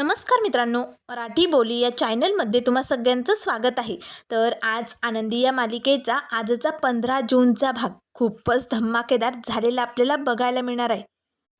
नमस्कार मित्रांनो, मराठी बोली या चॅनलमध्ये तुम्हा सगळ्यांचं स्वागत आहे. तर आज आनंदी या मालिकेचा आजचा 15 जूनचा भाग खूपच धमाकेदार झालेला आपल्याला बघायला मिळणार आहे.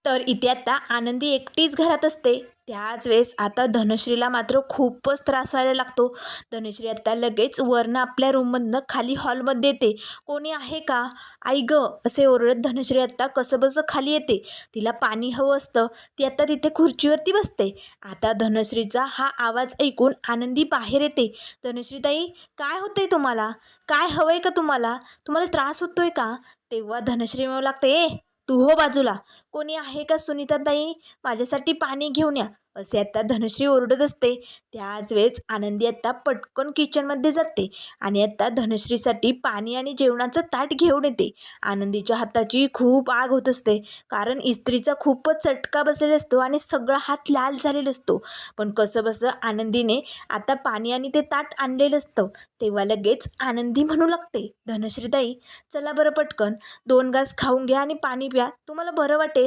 तर इथे आता आनंदी एकटीच घरात असते. त्याच वेळेस आता धनश्रीला मात्र खूपच त्रास व्हायला लागतो. धनश्री आता लगेच वरनं आपल्या रूममधनं खाली हॉलमध्ये येते. कोणी आहे का? आई ग, असे ओरडत धनश्री आता कसंबसं खाली येते. तिला पाणी हवं असतं. ती आता तिथे खुर्चीवरती बसते. आता धनश्रीचा हा आवाज ऐकून आनंदी बाहेर येते. धनश्रीताई, काय होतंय तुम्हाला? काय हवंय का तुम्हाला? तुम्हाला त्रास होतोय का? तेव्हा धनश्री म्हणू लागते, ए तू हो बाजूला. कोणी आहे का सुनीताताई? माझ्यासाठी पाणी घेऊन या, असे आता धनश्री ओरडत असते. त्याच वेळेस आनंदी आता पटकन किचनमध्ये जाते आणि आता धनश्रीसाठी पाणी आणि जेवणाचं ताट घेऊन येते. आनंदीच्या हाताची खूप आग होत असते, कारण इस्त्रीचा खूपच चटका बसलेला असतो आणि सगळा हात लाल झालेला असतो. पण कसंबसं आनंदीने आता पाणी आणि ते ताट आणलेलं असतं. तेव्हा लगेच आनंदी म्हणू लागते, धनश्रीताई चला बरं पटकन 2 घास खाऊन घ्या आणि पाणी प्या, तुम्हाला बरं वाटेल.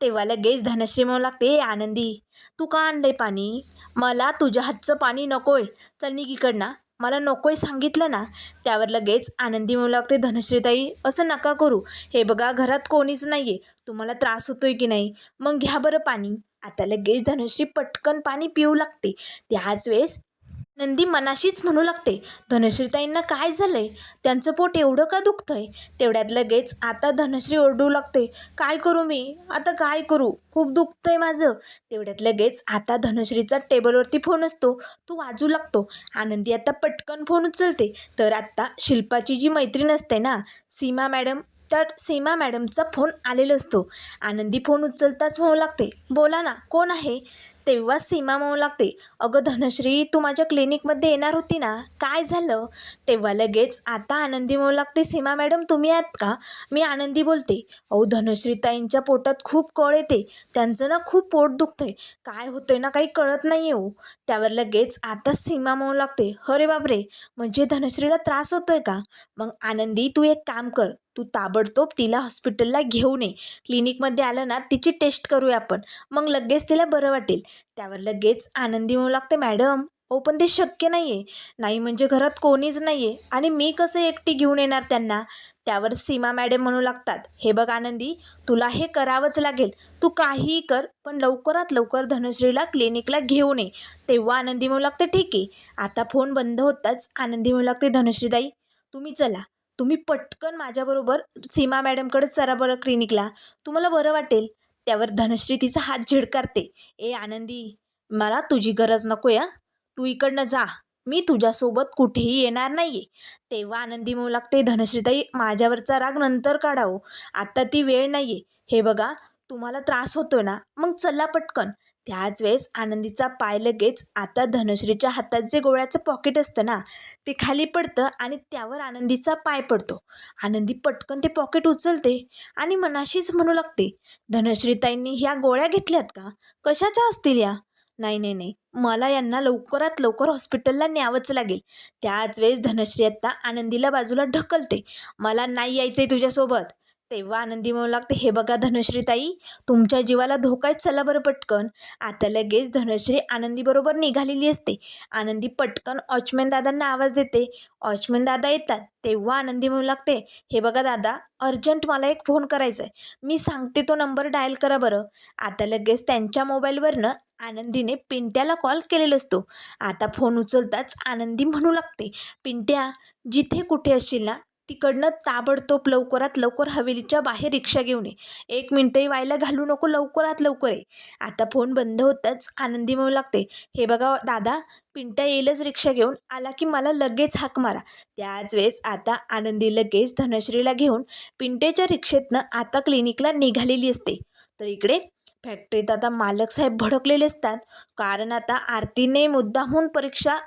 तेव्हा लगेच धनश्री म्हणू लागते, ए आनंदी, तू का आणलंय पाणी? मला तुझ्या हातचं पाणी नकोय. चल निघ इकडनं, मला नकोय सांगितलं ना. त्यावर लगेच आनंदी म्हणू लागते, धनश्रीताई असं नका करू. हे बघा, घरात कोणीच नाही आहे. तुम्हाला त्रास होतोय की नाही? मग घ्या बरं पाणी. आता लगेच धनश्री पटकन पाणी पिऊ लागते. त्याच वेळेस नंदी मनाशीच म्हणू लागते, धनश्रीताईंना काय झालंय? त्यांचं पोट एवढं का दुखतंय? तेवढ्यात लगेच आता धनश्री ओरडू लागते, काय करू मी? आता काय करू? खूप दुखतंय माझं. तेवढ्यात लगेच आता धनश्रीचा टेबलवरती फोन असतो, तो वाजू लागतो. आनंदी आता पटकन फोन उचलते. तर आत्ता शिल्पाची जी मैत्रीण असते ना, सीमा मॅडम, तर सीमा मॅडमचा फोन आलेला असतो. आनंदी फोन उचलताच म्हणू लागते, बोला ना, कोण आहे? तेव्हा सीमा म्हणू लागते, अगं धनश्री, तू माझ्या क्लिनिकमध्ये येणार होती ना, काय झालं? तेव्हा लगेच आता आनंदी म्हणू लागते, सीमा मॅडम तुम्ही आहात का? मी आनंदी बोलते. अहो धनश्रीताईंच्या पोटात खूप कळ येते, त्यांचं ना खूप पोट दुखतंय, काय होतंय ना काही कळत नाही हो. त्यावर लगेच आता सीमा म्हणू लागते, अरे बापरे, म्हणजे धनश्रीला त्रास होतोय का? मग आनंदी तू एक काम कर, तू ताबडतोब तिला हॉस्पिटलला घेऊन ये. क्लिनिकमध्ये आलं ना, तिची टेस्ट करूया आपण, मग लगेच तिला बरं वाटेल. त्यावर लगेच आनंदी म्हणू लागते, मॅडम हो पण ते शक्य नाही आहे. नाही म्हणजे घरात कोणीच नाही आहे आणि मी कसं एकटी घेऊन येणार त्यांना? त्यावर सीमा मॅडम म्हणू लागतात, हे बघ आनंदी, तुला हे करावंच लागेल. तू काहीही कर, पण लवकरात लवकर धनश्रीला क्लिनिकला घेऊन ये. तेव्हा आनंदी म्हणू लागते, ठीक आहे. आता फोन बंद होताच आनंदी म्हणू लागते, धनश्रीताई तुम्ही चला, तुम्ही पटकन माझ्याबरोबर सीमा मॅडमकडे चला बरं क्लिनिकला, तुम्हाला बरं वाटेल. त्यावर धनश्री तिचा हात झिडकारते, ए आनंदी, मला तुझी गरज नको आहे. तू इकडनं जा, मी तुझ्यासोबत कुठेही येणार नाही आहे. तेव्हा आनंदी म्हणू लागते, धनश्रीताई माझ्यावरचा राग नंतर काढावं, आत्ता ती वेळ नाही आहे. हे बघा, तुम्हाला त्रास होतोय ना, मग चला पटकन. त्याच वेळेस आनंदीचा पाय लगेच आता धनश्रीच्या हातात जे गोळ्याचं पॉकेट असतं ना, ते खाली पडतं आणि त्यावर आनंदीचा पाय पडतो. आनंदी पटकन ते पॉकेट उचलते आणि मनाशीच म्हणू लागते, धनश्रीताईंनी ह्या गोळ्या घेतल्यात का? कशाच्या असतील या? नाही नाही नाही, मला यांना लवकरात लवकर हॉस्पिटलला न्यावंच लागेल. त्याच वेळेस धनश्री आत्ता आनंदीला बाजूला ढकलते, मला नाही यायचं आहे तुझ्यासोबत. तेव्हा आनंदी म्हणू लागते, हे बघा धनश्रीताई, तुमच्या जीवाला धोका आहे, चला बरं पटकन. आता लगेच धनश्री आनंदीबरोबर निघालेली असते. आनंदी पटकन वॉचमॅन दादांना आवाज देते. वॉचमॅन दादा येतात. तेव्हा आनंदी म्हणू लागते, हे बघा दादा, अर्जंट मला एक फोन करायचा आहे, मी सांगते तो नंबर डायल करा बरं. आता लगेच त्यांच्या मोबाईलवरनं आनंदीने पिंट्याला कॉल केलेला असतो. आता फोन उचलताच आनंदी म्हणू लागते, पिंट्या, जिथे कुठे असशील ना, तिकडनं ताबडतोब लवकरात लवकर हवेलीच्या बाहेर रिक्षा घेऊन ये. 1 मिनटंही व्हायला घालू नको, लवकरात लवकर ये. आता फोन बंद होताच आनंदी म्हणू लागते, हे बघा दादा, पिंट्या येईलच रिक्षा घेऊन, आला की मला लगेच हाक मारा. त्याच वेळेस आता आनंदी लगेच धनश्रीला घेऊन पिंट्याच्या रिक्षेतनं आता क्लिनिकला निघालेली असते. तर इकडे फॅक्टरीत आता मालक साहेब भडकलेले असतात, कारण आता आरतीने मुद्दामहून परीक्षा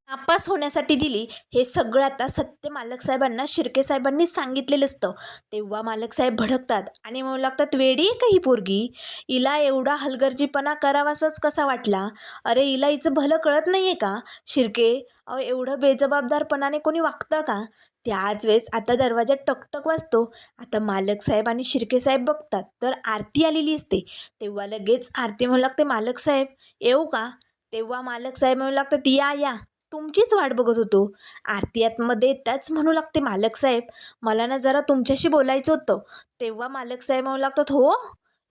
नापास होण्यासाठी दिली, हे सगळं आता सत्य मालक साहेबांना शिर्के साहेबांनी सांगितलेलं असतं. तेव्हा मालक साहेब भडकतात आणि म्हणू लागतात, वेडी आहे का ही पोरगी? हिला एवढा हलगर्जीपणा करावासाच कसा वाटला? अरे हिला हिचं भलं कळत नाही आहे का? शिर्के, अहो एवढं बेजबाबदारपणाने कोणी वागतं का? त्याच वेळेस आता दरवाजात टकटक वाजतो. आता मालक साहेब आणि शिर्के साहेब बघतात तर आरती आलेली असते. तेव्हा लगेच आरती म्हणू लागते, मालक साहेब येऊ का? तेव्हा मालक साहेब म्हणू लागतात, या या, तुमचीच वाट बघत होतो. आरती आतमध्ये येताच म्हणू लागते, मालक साहेब मला ना जरा तुमच्याशी बोलायचं होतं. तेव्हा मालक साहेब म्हणू लागतात, हो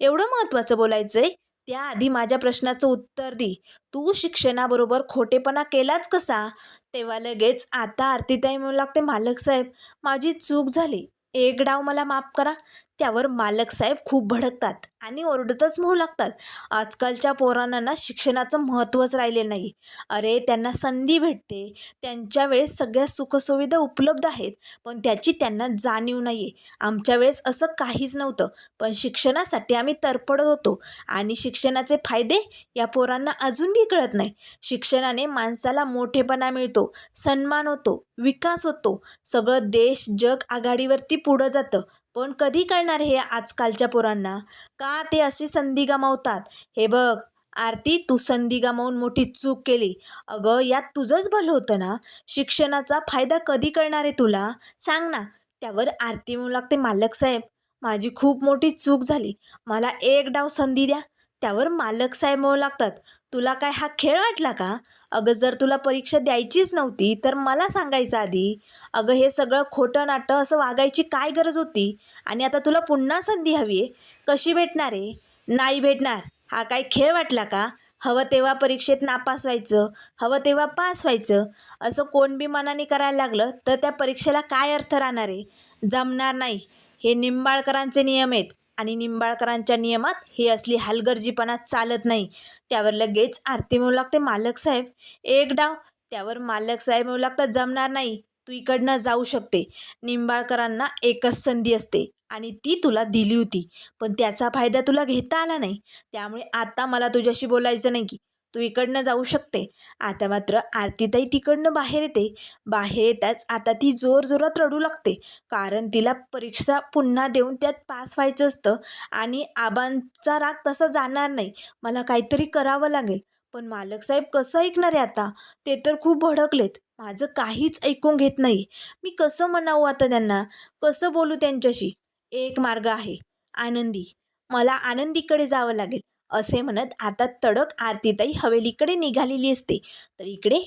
एवढं महत्त्वाचं बोलायचं आहे? त्याआधी माझ्या प्रश्नाचं उत्तर दे. तू शिक्षणाबरोबर खोटेपणा केलाच कसा? तेव्हा लगेच आता आरतीताई म्हणू लागते, मालक साहेब माझी चूक झाली, एक डाव मला माफ करा. त्यावर मालक साहेब खूप भडकतात आणि ओरडतच म्हणू लागतात, आजकालच्या पोरांना ना शिक्षणाचं महत्त्वच राहिले नाही. अरे त्यांना संधी भेटते, त्यांच्या वेळेस सगळ्या सुखसुविधा उपलब्ध आहेत, पण त्याची त्यांना जाणीव नाही आहे. आमच्या वेळेस असं काहीच नव्हतं, पण शिक्षणासाठी आम्ही तरफडत होतो आणि शिक्षणाचे फायदे या पोरांना अजूनही कळत नाही. शिक्षणाने माणसाला मोठेपणा मिळतो, सन्मान होतो, विकास होतो, सगळं देश जग आघाडीवरती पुढं जातं. पण कधी कळणार हे आजकालच्या पोरांना? का ते अशी संधी गमावतात? हे बघ आरती, तू संधी गमावून मोठी चूक केली. अगं यात तुझंच भलं होतं ना. शिक्षणाचा फायदा कधी कळणार आहे तुला? सांग ना. त्यावर आरती म्हणू लागते, मालक साहेब माझी खूप मोठी चूक झाली, मला एक डाव संधी द्या. त्यावर मालक साहेब म्हणू लागतात, तुला काय हा खेळ वाटला का? अगं जर तुला परीक्षा द्यायचीच नव्हती तर मला सांगायचं आधी. अगं हे सगळं खोटं नाटं असं वागायची काय गरज होती? आणि आता तुला पुन्हा संधी हवी आहे, कशी भेटणार आहे? नाही भेटणार. हा काय खेळ वाटला का? हवं तेव्हा परीक्षेत नापास व्हायचं, हवं तेव्हा पास व्हायचं. असं कोण बी मनाने करायला लागलं तर त्या परीक्षेला काय अर्थ राहणार आहे? जमणार नाही. हे निंबाळकरांचे नियम आहेत आणि निंबाळकरांच्या नियमात हे असली हलगर्जीपणा चालत नाही. त्यावर लगेच आरती म्हणू लागते, मालक साहेब एक डाव. त्यावर मालक साहेब म्हणू लागतात, जमणार नाही, तू इकडनं जाऊ शकते. निंबाळकरांना एकच संधी असते आणि ती तुला दिली होती, पण त्याचा फायदा तुला घेता आला नाही. त्यामुळे आता मला तुझ्याशी बोलायचं नाही, की तू इकडनं जाऊ शकते. आता मात्र आरतीताई तिकडनं बाहेर येते. बाहेर येताच आता ती जोरजोरात रडू लागते, कारण तिला परीक्षा पुन्हा देऊन त्यात पास व्हायचं असतं आणि आबांचा राग तसा जाणार नाही. मला काहीतरी करावं लागेल. पण मालक साहेब कसं ऐकणार आहे आता? ते तर खूप भडकलेत, माझं काहीच ऐकून घेत नाही. मी कसं म्हणावं आता त्यांना? कसं बोलू त्यांच्याशी? एक मार्ग आहे, आनंदी. मला आनंदीकडे जावं लागेल. असे म्हणत आता तडक आरतीताई हवेलीकडे निघालेली असते. तर इकडे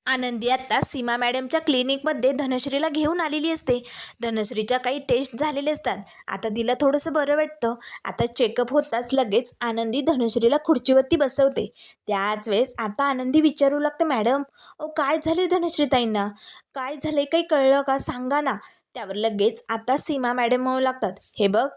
आनंदी आत्ता सीमा मॅडमच्या क्लिनिकमध्ये धनश्रीला घेऊन आलेली असते. धनश्रीच्या काही टेस्ट झालेले असतात. आता तिला थोडंसं बरं वाटतं. आता चेकअप होताच लगेच आनंदी धनश्रीला खुर्चीवरती बसवते. त्याच वेळेस आता आनंदी विचारू लागते, मॅडम काय झाले धनश्रीताईंना? काय झाले, काही कळलं का? सांगा ना. त्यावर लगेच आता सीमा मॅडम म्हणू लागतात, हे बघ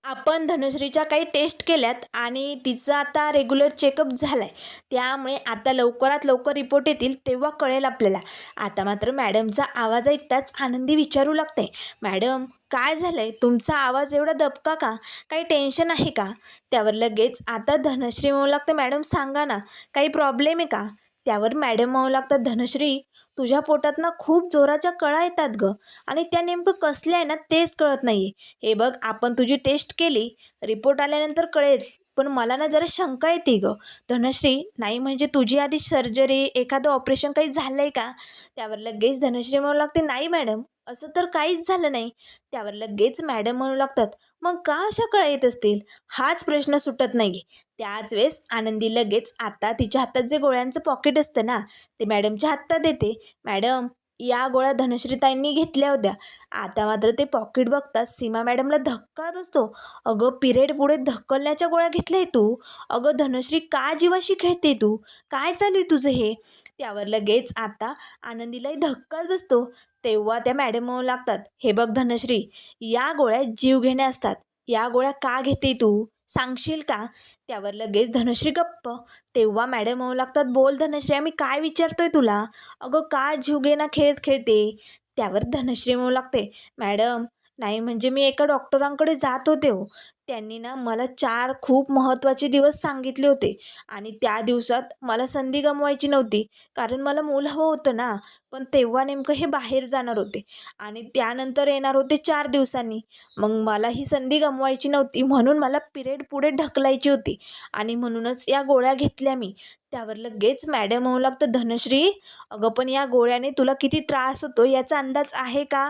आपण धनश्रीच्या काही टेस्ट केल्यात आणि तिचं आता रेग्युलर चेकअप झाला आहे, त्यामुळे आता लवकरात लवकर रिपोर्ट येतील तेव्हा कळेल आपल्याला. आता मात्र मॅडमचा आवाज ऐकताच आनंदी विचारू लागते, मॅडम काय झालं आहे? तुमचा आवाज एवढा दबका का? काही टेन्शन आहे का? त्यावर लगेच आता धनश्री म्हणू लागते, मॅडम सांगा ना, काही प्रॉब्लेम आहे का? त्यावर मॅडम म्हणू लागतात, धनश्री तुझ्या पोटात ना खूप जोराच्या कळा येतात गं, आणि त्या नेमकं कसल्या आहे ना तेच कळत नाही आहे. हे बघ आपण तुझी टेस्ट केली, रिपोर्ट आल्यानंतर कळेच, पण मला ना जरा शंका येते गं. धनश्री नाही म्हणजे तुझी आधी सर्जरी, एखादं ऑपरेशन काही झालं आहे का? त्यावर लगेच धनश्री म्हणू लागते, नाही मॅडम असं तर काहीच झालं नाही. त्यावर लगेच मॅडम म्हणू लागतात, मग का अशा कळा येत असतील? हाच प्रश्न सुटत नाही. त्याच वेळेस आनंदी लगेच आता तिच्या हातात जे गोळ्यांचं पॉकेट असतं ना ते मॅडमच्या हातात देते. मॅडम या गोळ्या धनश्रीताईंनी घेतल्या होत्या. आता मात्र ते पॉकेट बघताच सीमा मॅडमला धक्का बसतो. अगं पिरियड पुढे ढकलण्याच्या गोळ्या घेतल्याय तू? अगं धनश्री का जीवाशी खेळते तू? काय चालू आहे तुझं हे? त्यावर लगेच आता आनंदीलाही धक्काच बसतो. तेव्हा त्या मॅडम म्हणू लागतात, हे बघ धनश्री या गोळ्या जीव घेण्या असतात. या गोळ्या का घेते तू? सांगशील का? त्यावर लगेच धनश्री गप्प. तेव्हा मॅडम म्हणू लागतात, बोल धनश्री आम्ही काय विचारतोय तुला? अगं का जीवघेणा खेळ खेळते? त्यावर धनश्री म्हणू लागते, मॅडम नाही म्हणजे मी एका डॉक्टरांकडे जात होते हो, त्यांनी ना मला 4 खूप महत्त्वाचे दिवस सांगितले होते आणि त्या दिवसात मला संधी गमवायची नव्हती, कारण मला मूल हवं होतं ना. पण तेव्हा नेमकं हे बाहेर जाणार होते आणि त्यानंतर येणार होते 4 दिवसांनी. मग मला ही संधी गमवायची नव्हती, म्हणून मला पिरियड पुढे ढकलायची होती आणि म्हणूनच या गोळ्या घेतल्या मी. त्यावर लगेच मॅडम म्हणू लागतं, धनश्री अगं पण या गोळ्याने तुला किती त्रास होतो याचा अंदाज आहे का?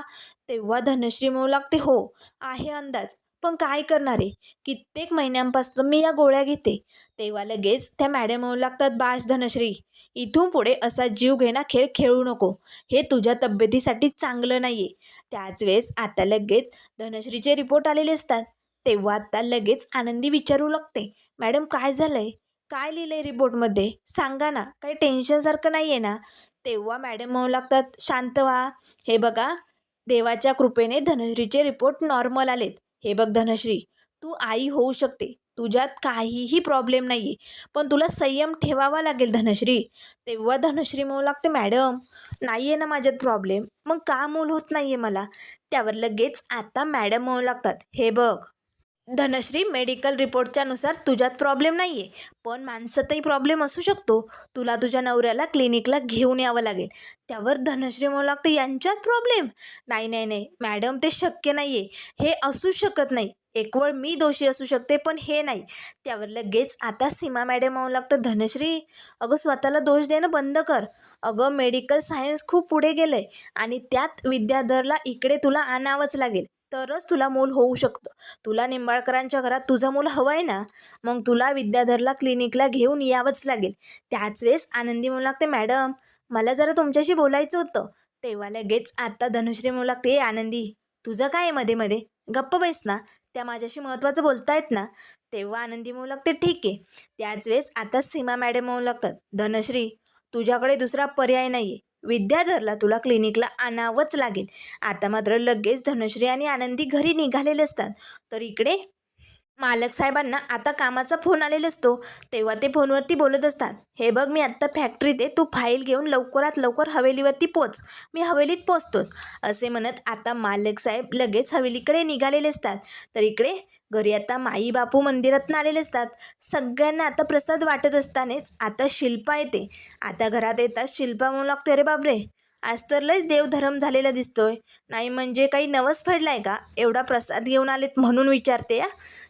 तेव्हा धनश्री म्हणू लागते, हो आहे अंदाज, पण काय करणार आहे, कित्येक महिन्यांपासून मी या गोळ्या घेते. तेव्हा लगेच त्या मॅडम होऊ लागतात, बास धनश्री, इथून पुढे असा जीव घेणा खेळ खेळू नको. हे तुझ्या तब्येतीसाठी चांगलं नाही आहे. त्याच वेळेस आता लगेच धनश्रीचे रिपोर्ट आलेले असतात. तेव्हा आता लगेच आनंदी विचारू लागते, मॅडम काय झालं आहे, काय लिहिलं आहे रिपोर्टमध्ये, सांगा ना, काही टेन्शनसारखं नाही आहे ना. तेव्हा मॅडम म्हणू लागतात, शांत व्हा. हे बघा, देवाच्या कृपेने धनश्रीचे रिपोर्ट नॉर्मल आलेत. हे बघ धनश्री, तू आई होऊ शकते, तुझ्यात काहीही प्रॉब्लेम नाही आहे, पण तुला संयम ठेवावा लागेल धनश्री. तेव्हा धनश्री म्हणू लागते, मॅडम नाही आहे ना माझ्यात प्रॉब्लेम, मग का मूल होत नाही आहे मला. त्यावर लगेच आता मॅडम म्हणू लागतात, हे बघ धनश्री, मेडिकल रिपोर्टच्या नुसार तुझ्यात प्रॉब्लेम नाही आहे, पण माणसातही प्रॉब्लेम असू शकतो. तुला तुझ्या नवऱ्याला क्लिनिकला घेऊन यावं लागेल. त्यावर धनश्री म्हणू लागतं, यांच्यात प्रॉब्लेम, नाही नाही नाही मॅडम, ते शक्य नाही आहे, हे असू शकत नाही. एक वेळ मी दोषी असू शकते, पण हे नाही. त्यावर लगेच आता सीमा मॅडम म्हणू लागतं, धनश्री अगं स्वतःला दोष देणं बंद कर. अगं मेडिकल सायन्स खूप पुढे गेलं आहे आणि त्यात विद्याधरला इकडे तुला आणावंच लागेल, तरच तुला मूल होऊ शकतं. तुला निंबाळकरांच्या घरात तुझं मूल हवं आहे ना, मग तुला विद्याधरला क्लिनिकला घेऊन यावंच लागेल. त्याच वेळेस आनंदी म्हणू लागते, मॅडम मला जरा तुमच्याशी बोलायचं होतं. तेव्हा लगेच आता धनुश्री म्हणू लागते, आनंदी तुझं काय आहे मध्ये मध्ये, गप्प बैस ना, त्या माझ्याशी महत्त्वाचं बोलतायत ना. तेव्हा आनंदी म्हणू लागते, ठीक आहे. त्याच वेळेस आता सीमा मॅडम म्हणू लागतात, धनश्री तुझ्याकडे दुसरा पर्याय नाही आहे, विद्याधरला तुला क्लिनिकला आणावंच लागेल. आता मात्र लगेच धनश्री आणि आनंदी घरी निघालेले असतात. तर इकडे मालक साहेबांना आता कामाचा फोन आलेला असतो. तेव्हा ते फोनवरती बोलत असतात, हे बघ मी आत्ता फॅक्टरीत आहे, तू फाईल घेऊन लवकरात लवकर हवेलीवरती पोच, मी हवेलीत पोचतोच. असे म्हणत आता मालक साहेब लगेच हवेलीकडे निघालेले असतात. तर इकडे घरी आता माई बापू मंदिरातून आलेले असतात. सगळ्यांना आता प्रसाद वाटत असतानाच आता शिल्पा येते. आता घरात येतात शिल्पा म्हणू लागते, अरे बापरे, आज तर लयच देवधर्म झालेला दिसतोय, नाही म्हणजे काही नवस फेडलाय का, एवढा प्रसाद घेऊन आलेत म्हणून विचारते या.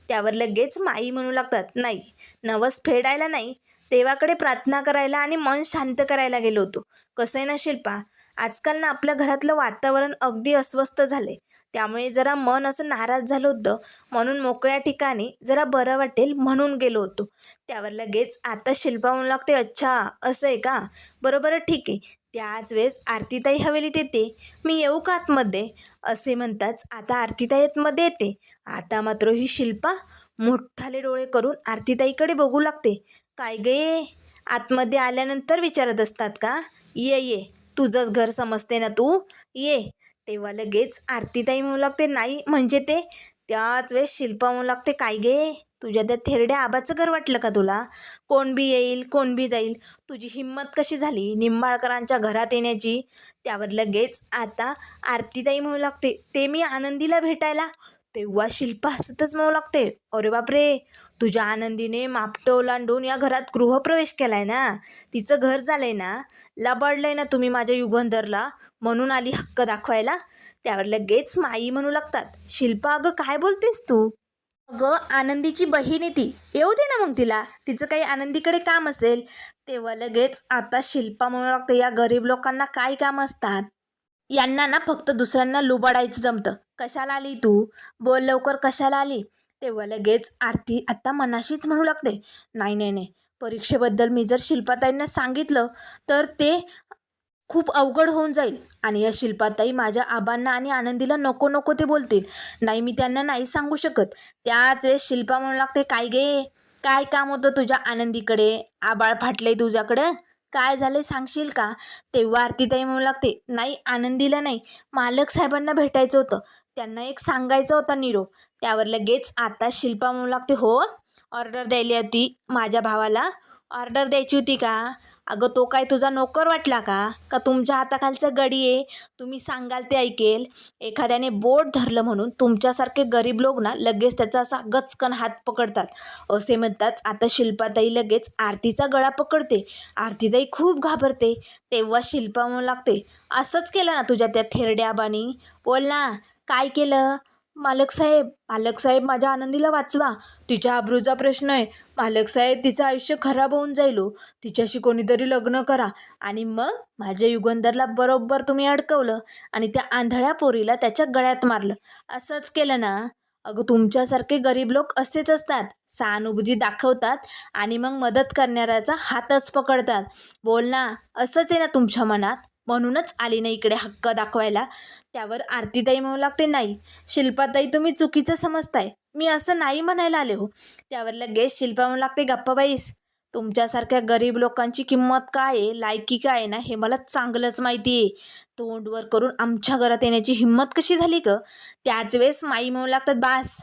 त्यावर लगेच माई म्हणू लागतात, नाही नवस फेडायला नाही, देवाकडे प्रार्थना करायला आणि मन शांत करायला गेलो होतो. कसं आहे ना शिल्पा, आजकाल ना आपल्या घरातलं वातावरण अगदी अस्वस्थ झाले, त्यामुळे जरा मन असं नाराज झालं होतं, म्हणून मोकळ्या ठिकाणी जरा बरं वाटेल म्हणून गेलो होतो. त्यावर लगेच आता शिल्पा म्हणू लागते, अच्छा असं आहे का, बरोबर ठीक आहे. त्याच वेळेस आरतीताई हवेलीत येते, मी येऊ का आतमध्ये, असे म्हणताच आता आरतीताई आतमध्ये येते. आता मात्र ही शिल्पा मोठाले डोळे करून आरतीताईकडे बघू लागते, काय गे, आतमध्ये आल्यानंतर विचारत असतात का, ये ये, तुझंच घर समजते ना तू, ये. तेव्हा लगेच आरतीताई म्हणू लागते, नाही म्हणजे ते. त्याच वेळेस शिल्पा म्हणू लागते, काय गे, तुझ्या त्या थेरड्या आबाचं घर वाटलं का तुला, कोण बी येईल कोण बी जाईल, तुझी हिंमत कशी झाली निंबाळकरांच्या घरात येण्याची. त्यावर लगेच आता आरतीताई म्हणू लागते, ते मी आनंदीला भेटायला. तेव्हा शिल्पा हसतच म्हणू लागते, अरे बापरे, तुझ्या आनंदीने मापटं ओलांडून या घरात गृहप्रवेश केलाय ना, तिचं घर झालंय ना, लबाडलंय ना तुम्ही माझ्या युगंधरला, म्हणून आली हक्क दाखवायला. त्यावर लगेच माई म्हणू लागतात, शिल्पा अगं काय बोलतेस तू, अगं आनंदीची बहीण आहे ती, येऊ दे ना मग तिला, तिचं काही आनंदीकडे काम असेल. तेव्हा लगेच आता शिल्पा म्हणू लागते, या गरीब लोकांना काय काम असतात, यांना ना फक्त दुसऱ्यांना लुबाडायचं जमतं, कशाला आली तू, बोल लवकर कशाला आली. तेव्हा लगेच आरती आता मनाशीच म्हणू लागते, नाही नाही नाही, परीक्षेबद्दल मी जर शिल्पाताईंना सांगितलं तर ते खूप अवघड होऊन जाईल आणि या शिल्पाताई माझ्या आबांना आणि आनंदीला नको नको ते बोलतील, नाही मी त्यांना नाही सांगू शकत. त्याच वेळेस शिल्पा म्हणू लागते, काय गे, काय काम होतं तुझ्या आनंदीकडे, आबाळ फाटलंय तुझ्याकडं, काय झालंय सांगशील का. तेव्हा आरतीताई म्हणू लागते, नाही आनंदीला नाही, मालक साहेबांना भेटायचं होतं, त्यांना एक सांगायचं होता निरोप. त्यावर लगेच आता शिल्पा म्हणू लागते, हो ऑर्डर द्यायली होती माझ्या भावाला, ऑर्डर द्यायची होती का, अगं तो काय तुझा नोकर वाटला का तुमच्या हाताखालचा गडी आहे, तुम्ही सांगाल ते ऐकेल. एखाद्याने बोट धरलं म्हणून तुमच्यासारखे गरीब लोक ना लगेच त्याचा असा गचकन हात पकडतात. असे म्हणताच आता शिल्पाताई लगेच आरतीचा गळा पकडते. आरतीताई खूप घाबरते. तेव्हा शिल्पा म्हणू लागते, असंच केलं ना तुझ्या त्या थेरड्या आबानी, बोल ना काय केलं. मालक साहेब माझ्या आनंदीला वाचवा, तिच्या आबरूचा प्रश्न आहे, मालक साहेब तिचं आयुष्य खराब होऊन जाईल हो, तिच्याशी कोणीतरी लग्न करा. आणि मग माझ्या युगंधरला बरोबर तुम्ही अडकवलं आणि त्या आंधळ्या पोरीला त्याच्या गळ्यात मारलं, असंच केलं ना. अगं तुमच्यासारखे गरीब लोक असेच असतात, सहानुभूती दाखवतात आणि मग मदत करणाऱ्याचा हातच पकडतात. बोल ना, असंच आहे ना तुमच्या मनात? म्हणूनच आली ना इकडे हक्क दाखवायला. त्यावर आरतीताई म्हणू लागते, नाही शिल्पाताई तुम्ही चुकीचं समजताय, मी असं नाही म्हणायला आले हो. त्यावर लगेच शिल्पा म्हणू लागते, गप्पा बाईस, तुमच्यासारख्या गरीब लोकांची किंमत काय आहे, लायकी काय आहे ना, हे मला चांगलंच माहिती आहे. तोंड वर करून आमच्या घरात येण्याची हिंमत कशी झाली ग? त्याच वेळेस माई म्हणू लागतात, बास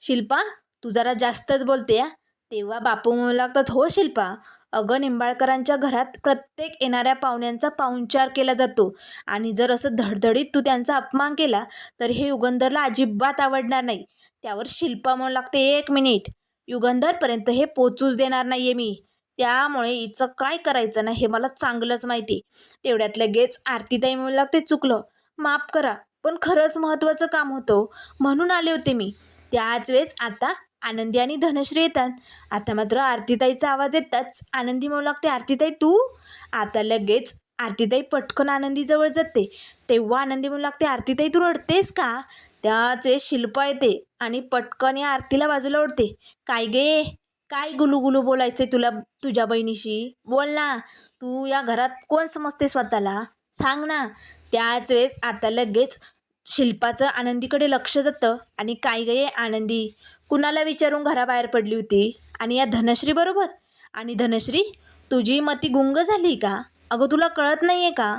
शिल्पा, तू जरा जास्तच बोलते या. तेव्हा बापू म्हणू लागतात, हो शिल्पा, अगं निंबाळकरांच्या घरात प्रत्येक येणाऱ्या पाहुण्यांचा पाहुणचार केला जातो आणि जर असं धडधडीत तू त्यांचा अपमान केला तर हे युगंधरला अजिबात आवडणार नाही. त्यावर शिल्पा म्हणू लागते, एक मिनिट, युगंधरपर्यंत हे पोचूच देणार नाहीये मी. त्यामुळे हिचं काय करायचं ना हे मला चांगलंच माहिती. तेवढ्यात लगेच आरतीताई म्हणू लागते, चुकलं, माफ करा, पण खरंच महत्त्वाचं काम होतं म्हणून आले होते मी. त्याच वेळेस आता आनंदी आणि धनश्री येतात. आता मात्र आरतीताईचा आवाज येताच आनंदी म्हणू लागते, आरतीताई तू? आता लगेच आरतीताई पटकन आनंदीजवळ जाते. तेव्हा आनंदी म्हणू लागते, आरतीताई तू रडतेस का? त्याच वेळेस शिल्पा येते आणि पटकन या आरतीला बाजूला ओढते. काय गे, काय गुलूगुलू बोलायचंय तुला तुझ्या बहिणीशी? बोल ना, तू या घरात कोण समजते स्वतःला, सांग ना. त्याच वेळेस आता लगेच शिल्पाचं आनंदीकडे लक्ष जातं आणि काय गे आनंदी, कुणाला विचारून घराबाहेर पडली होती? आणि या धनश्री बरोबर? आणि धनश्री, तुझी मती गुंग झाली का? अगं तुला कळत नाही आहे का?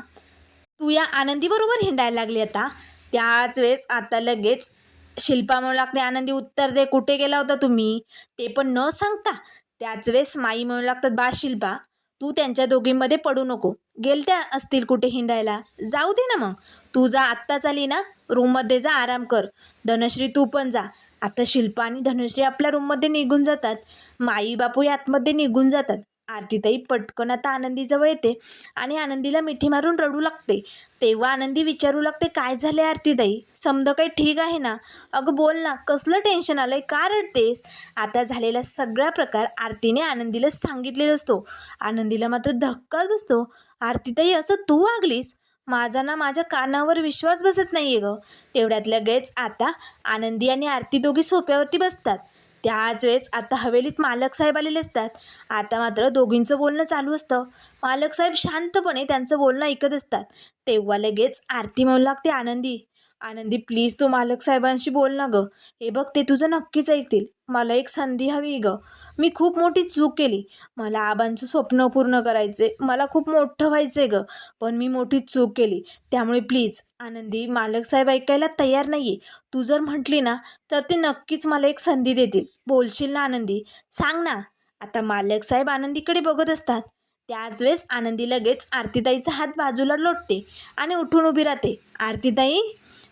तू या आनंदीबरोबर हिंडायला लागली आता. त्याच वेळेस आता लगेच शिल्पा म्हणू लागते, आनंदी उत्तर दे, कुठे गेला होता तुम्ही, ते पण न सांगता. त्याच वेळेस माई म्हणू लागतात, बा शिल्पा, तू त्यांच्या दोघींमध्ये पडू नको, गेलत्या असतील कुठे हिंडायला, जाऊ दे ना मग. तू जा, आत्ताच आली ना, रूममध्ये जा, आराम कर. धनश्री तू पण जा. आता शिल्पा आणि धनश्री आपल्या रूममध्ये निघून जातात. माई बापू आतमध्ये निघून जातात. आरतीताई पटकन आता आनंदीजवळ येते आणि आनंदीला मिठी मारून रडू लागते. तेव्हा आनंदी विचारू लागते, काय झाले आरतीताई, समद काही ठीक आहे ना? अगं बोल ना, कसलं टेन्शन आलंय, का रडतेस? आता झालेला सगळा प्रकार आरतीने आनंदीला सांगितलेला असतो. आनंदीला मात्र धक्काच बसतो. आरतीताई असं तू वागलीस? माझा ना माझ्या कानावर विश्वास बसत नाहीये ग. तेवढ्यात लगेच आता आनंदी आणि आरती दोघी सोफ्यावरती बसतात. त्याच वेळेस आता हवेलीत मालक साहेब आलेले असतात. आता मात्र दोघींचं बोलणं चालू असतं. मालक साहेब शांतपणे त्यांचं बोलणं ऐकत असतात. तेव्हा लगेच आरती म्हणू लागते, आनंदी, आनंदी प्लीज तू मालक साहेबांशी बोल ना गं. हे बघ ते तुझं नक्कीच ऐकतील. मला एक संधी हवी गं. मी खूप मोठी चूक केली. मला आबांचं स्वप्न पूर्ण करायचे, मला खूप मोठं व्हायचं आहे गं, पण मी मोठी चूक केली. त्यामुळे प्लीज आनंदी, मालक साहेब ऐकायला तयार नाही आहे. तू जर म्हटली ना तर ते नक्कीच मला एक संधी देतील. बोलशील ना आनंदी, सांग ना. आता मालक साहेब आनंदीकडे बघत असतात. त्याच वेळेस आनंदी लगेच आरतीताईचा हात बाजूला लोटते आणि उठून उभी राहते. आरतीताई,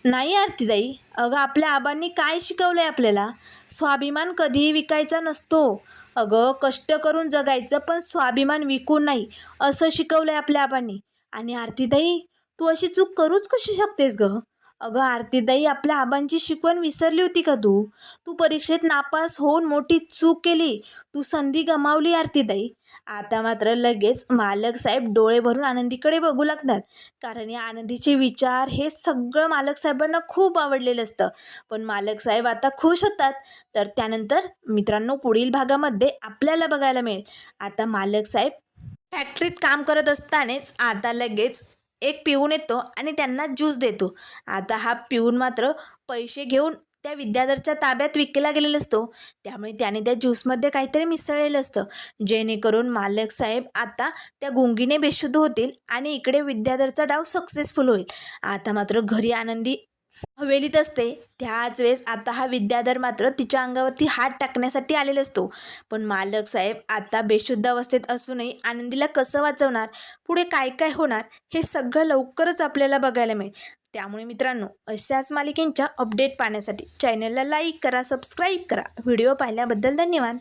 नाही आरतीताई, अगं आपल्या आबांनी काय शिकवलं आहे आपल्याला? स्वाभिमान कधीही विकायचा नसतो. अगं कष्ट करून जगायचं, पण स्वाभिमान विकून नाही, असं शिकवलं आहे आपल्या आबांनी. आणि आरतीताई, तू अशी चूक करूच कशी शकतेस गं? अगं आरतीताई, आपल्या आबांची शिकवण विसरली होती का तू? तू परीक्षेत नापास होऊन मोठी चूक केली, तू संधी गमावली आरतीताई. आता मात्र लगेच मालक साहेब डोळे भरून आनंदीकडे बघू लागतात. कारण या आनंदीचे विचार हे सगळं मालक साहेबांना खूप आवडलेलं असतं. पण मालक साहेब आता खुश होतात. तर त्यानंतर मित्रांनो पुढील भागामध्ये आपल्याला बघायला मिळेल. आता मालक साहेब फॅक्टरीत काम करत असतानाच आता लगेच एक पिऊन येतो आणि त्यांना ज्यूस देतो. आता हा पिऊन मात्र पैसे घेऊन त्या विद्याधरच्या ताब्यात विकला गेलेला असतो. त्यामुळे त्याने त्या ज्यूसमध्ये काहीतरी मिसळलेलं असतं, जेणेकरून मालक साहेब आता त्या गुंगीने बेशुद्ध होतील आणि इकडे विद्याधरचा डाव सक्सेसफुल होईल. आता मात्र घरी आनंदी हवेलीत असते. त्याच वेळेस आता हा विद्याधर मात्र तिच्या अंगावरती हात टाकण्यासाठी आलेला असतो. पण मालक साहेब आता बेशुद्ध अवस्थेत असूनही आनंदीला कसं वाचवणार, पुढे काय काय होणार, हे सगळं लवकरच आपल्याला बघायला मिळेल. त्यामुळे मित्रांनो, अशाच मालिकेंच्या अपडेट पाहण्यासाठी चॅनलला लाईक करा, सबस्क्राईब करा. व्हिडिओ पाहिल्याबद्दल धन्यवाद.